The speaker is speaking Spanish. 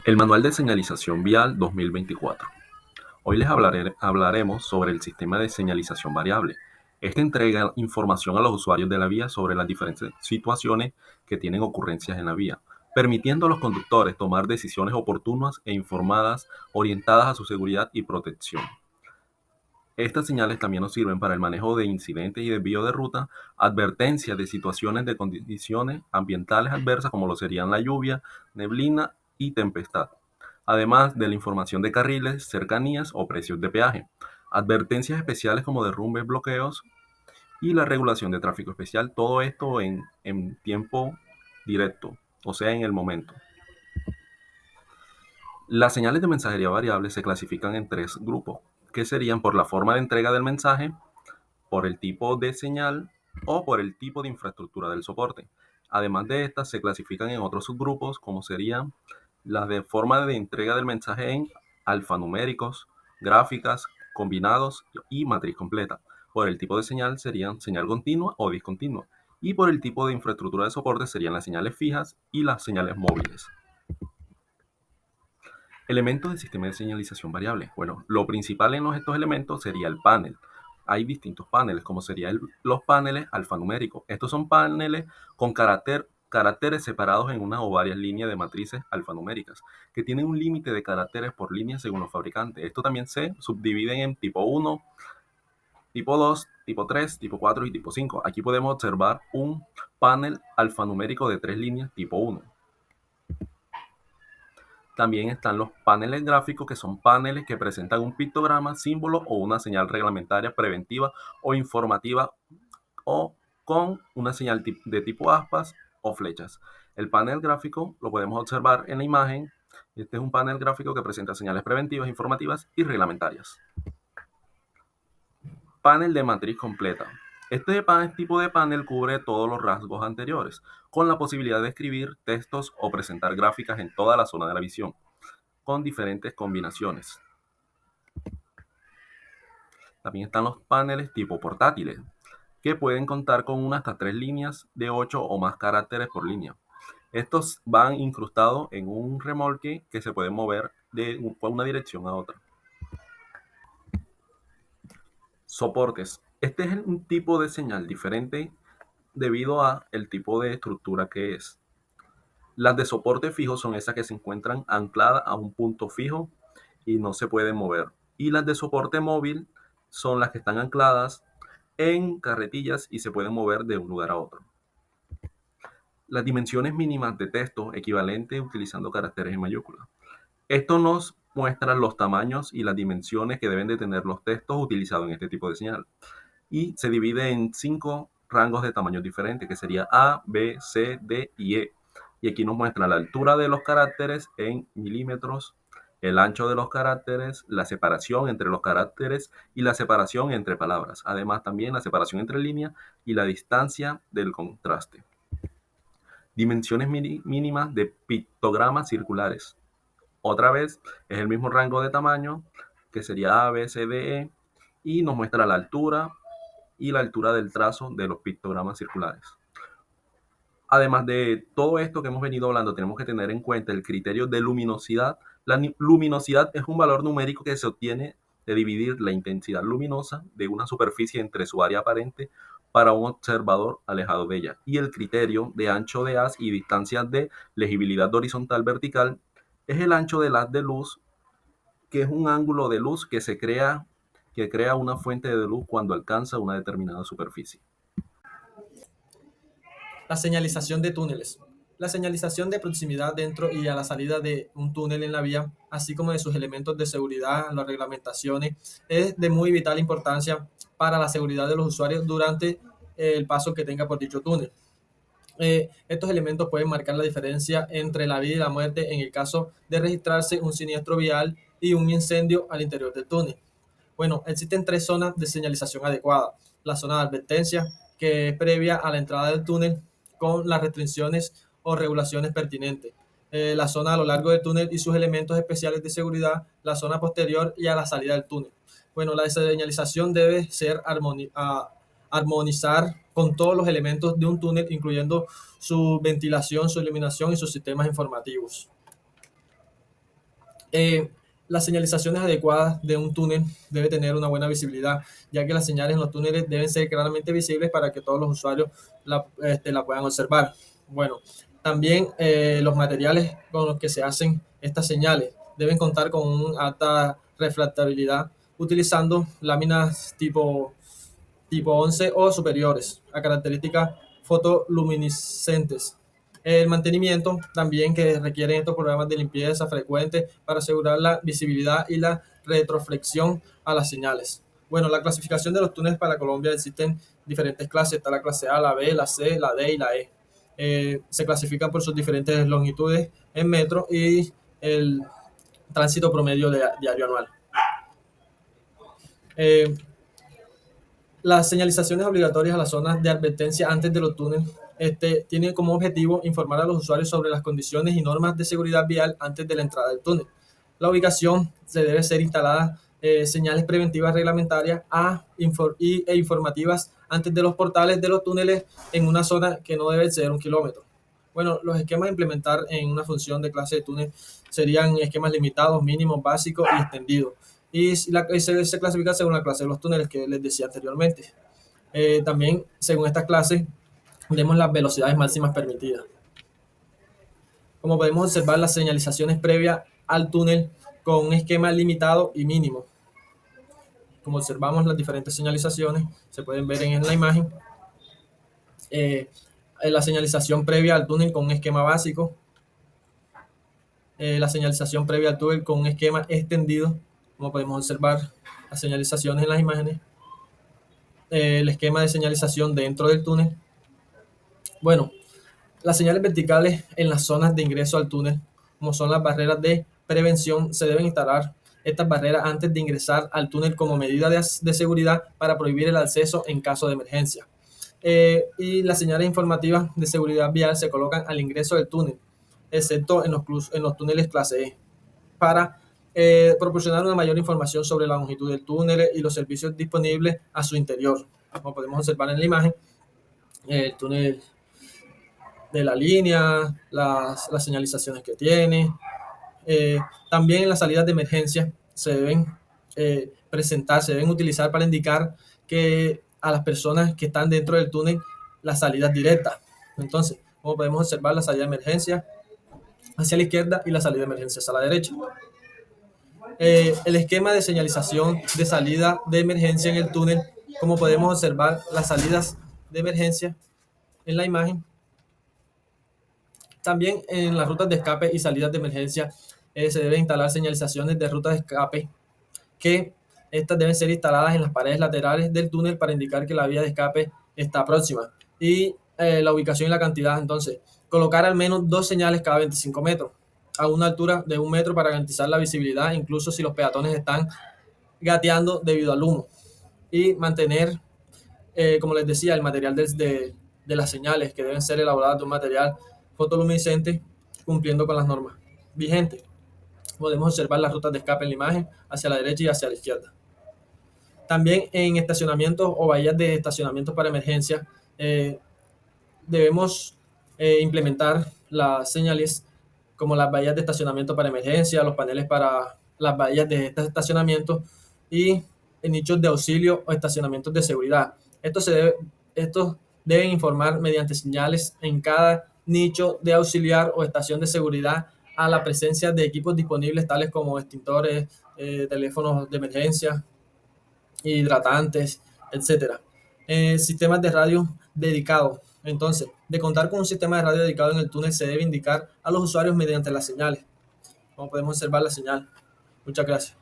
El Manual de Señalización Vial 2024. Hoy les hablaremos sobre el sistema de señalización variable. Este entrega información a los usuarios de la vía sobre las diferentes situaciones que tienen ocurrencias en la vía, permitiendo a los conductores tomar decisiones oportunas e informadas orientadas a su seguridad y protección. Estas señales también nos sirven para el manejo de incidentes y desvío de ruta, advertencias de situaciones de condiciones ambientales adversas como lo serían la lluvia, neblina y tempestad, además de la información de carriles, cercanías o precios de peaje, advertencias especiales como derrumbes, bloqueos y la regulación de tráfico especial, todo esto en tiempo directo, o sea, en el momento. Las señales de mensajería variable se clasifican en tres grupos, que serían por la forma de entrega del mensaje, por el tipo de señal o por el tipo de infraestructura del soporte. Además de estas, se clasifican en otros subgrupos, como serían las de forma de entrega del mensaje en alfanuméricos, gráficas, combinados y matriz completa. Por el tipo de señal serían señal continua o discontinua. Y por el tipo de infraestructura de soporte serían las señales fijas y las señales móviles. Elementos del sistema de señalización variable. Bueno, lo principal en estos elementos sería el panel. Hay distintos paneles, como serían los paneles alfanuméricos. Estos son paneles con caracteres separados en una o varias líneas de matrices alfanuméricas, que tienen un límite de caracteres por línea según los fabricantes. Esto también se subdivide en tipo 1, tipo 2, tipo 3, tipo 4 y tipo 5. Aquí podemos observar un panel alfanumérico de 3 líneas tipo 1. También están los paneles gráficos, que son paneles que presentan un pictograma, símbolo o una señal reglamentaria preventiva o informativa o con una señal de tipo aspas o flechas. El panel gráfico lo podemos observar en la imagen. Este es un panel gráfico que presenta señales preventivas, informativas y reglamentarias. Panel de matriz completa. Este tipo de panel cubre todos los rasgos anteriores, con la posibilidad de escribir textos o presentar gráficas en toda la zona de la visión, con diferentes combinaciones. También están los paneles tipo portátiles, que pueden contar con hasta 3 líneas de 8 o más caracteres por línea. Estos van incrustados en un remolque que se puede mover de una dirección a otra. Soportes. Este es un tipo de señal diferente debido a el tipo de estructura que es. Las de soporte fijo son esas que se encuentran ancladas a un punto fijo y no se pueden mover. Y las de soporte móvil son las que están ancladas en carretillas y se pueden mover de un lugar a otro. Las dimensiones mínimas de texto equivalentes utilizando caracteres en mayúsculas. Esto nos muestra los tamaños y las dimensiones que deben de tener los textos utilizados en este tipo de señal. Y se divide en 5 rangos de tamaños diferentes, que sería A, B, C, D y E. Y aquí nos muestra la altura de los caracteres en milímetros, el ancho de los caracteres, la separación entre los caracteres y la separación entre palabras. Además, también la separación entre líneas y la distancia del contraste. Dimensiones mínimas de pictogramas circulares. Otra vez es el mismo rango de tamaño, que sería A, B, C, D, E, y nos muestra la altura y la altura del trazo de los pictogramas circulares. Además de todo esto que hemos venido hablando, tenemos que tener en cuenta el criterio de luminosidad. La luminosidad es un valor numérico que se obtiene de dividir la intensidad luminosa de una superficie entre su área aparente para un observador alejado de ella. Y el criterio de ancho de haz y distancia de legibilidad horizontal vertical es el ancho del haz de luz, que es un ángulo de luz que crea una fuente de luz cuando alcanza una determinada superficie. La señalización de túneles. La señalización de proximidad dentro y a la salida de un túnel en la vía, así como de sus elementos de seguridad, las reglamentaciones, es de muy vital importancia para la seguridad de los usuarios durante el paso que tenga por dicho túnel. Estos elementos pueden marcar la diferencia entre la vida y la muerte en el caso de registrarse un siniestro vial y un incendio al interior del túnel. Bueno, existen tres zonas de señalización adecuada. La zona de advertencia, que es previa a la entrada del túnel con las restricciones o regulaciones pertinentes. La zona a lo largo del túnel y sus elementos especiales de seguridad, la zona posterior y a la salida del túnel. Bueno, la señalización debe ser armonizar con todos los elementos de un túnel, incluyendo su ventilación, su iluminación y sus sistemas informativos. Eh, las señalizaciones adecuadas de un túnel debe tener una buena visibilidad, ya que las señales en los túneles deben ser claramente visibles para que todos los usuarios la puedan observar. Bueno, también los materiales con los que se hacen estas señales deben contar con una alta refractabilidad utilizando láminas tipo 11 o superiores a características fotoluminiscentes. El mantenimiento también que requieren estos programas de limpieza frecuente para asegurar la visibilidad y la retroflexión a las señales. Bueno, la clasificación de los túneles para Colombia existen diferentes clases, está la clase A, la B, la C, la D y la E. Se clasifican por sus diferentes longitudes en metros y el tránsito promedio diario anual. Eh, Las señalizaciones obligatorias a las zonas de advertencia antes de los túneles tienen como objetivo informar a los usuarios sobre las condiciones y normas de seguridad vial antes de la entrada del túnel. La ubicación se debe ser instalada señales preventivas reglamentarias e informativas antes de los portales de los túneles en una zona que no debe ser 1 kilómetro. Bueno, los esquemas a implementar en una función de clase de túnel serían esquemas limitados, mínimos, básicos y extendidos. Y se clasifica según la clase de los túneles que les decía anteriormente. También, según estas clases, vemos las velocidades máximas permitidas. Como podemos observar, las señalizaciones previas al túnel con un esquema limitado y mínimo. Como observamos las diferentes señalizaciones, se pueden ver en la imagen. La señalización previa al túnel con un esquema básico. La señalización previa al túnel con un esquema extendido, como podemos observar las señalizaciones en las imágenes. El esquema de señalización dentro del túnel. Bueno, las señales verticales en las zonas de ingreso al túnel, como son las barreras de prevención, se deben instalar estas barreras antes de ingresar al túnel como medida de seguridad para prohibir el acceso en caso de emergencia. Y las señales informativas de seguridad vial se colocan al ingreso del túnel, excepto en los túneles clase E, para proporcionar una mayor información sobre la longitud del túnel y los servicios disponibles a su interior. Como podemos observar en la imagen, el túnel de la línea, las señalizaciones que tiene. También en las salidas de emergencia se deben presentar, se deben utilizar para indicar que a las personas que están dentro del túnel las salidas directas. Entonces, como podemos observar, la salida de emergencia hacia la izquierda y la salida de emergencia hacia la derecha. El esquema de señalización de salida de emergencia en el túnel, como podemos observar las salidas de emergencia en la imagen. También en las rutas de escape y salidas de emergencia se deben instalar señalizaciones de rutas de escape, que estas deben ser instaladas en las paredes laterales del túnel para indicar que la vía de escape está próxima. Y la ubicación y la cantidad, entonces, colocar al menos 2 señales cada 25 metros, a una altura de 1 metro para garantizar la visibilidad, incluso si los peatones están gateando debido al humo. Y mantener, como les decía, el material de las señales, que deben ser elaboradas de un material fotoluminiscente, cumpliendo con las normas vigentes. Podemos observar las rutas de escape en la imagen, hacia la derecha y hacia la izquierda. También en estacionamientos o bahías de estacionamientos para emergencia, debemos implementar las señales como las bahías de estacionamiento para emergencia, los paneles para las bahías de estos estacionamientos y nichos de auxilio o estacionamientos de seguridad. Estos deben informar mediante señales en cada nicho de auxiliar o estación de seguridad a la presencia de equipos disponibles tales como extintores, teléfonos de emergencia, hidratantes, etcétera. Sistemas de radio dedicados. Entonces, de contar con un sistema de radio dedicado en el túnel se debe indicar a los usuarios mediante las señales. Como podemos observar la señal. Muchas gracias.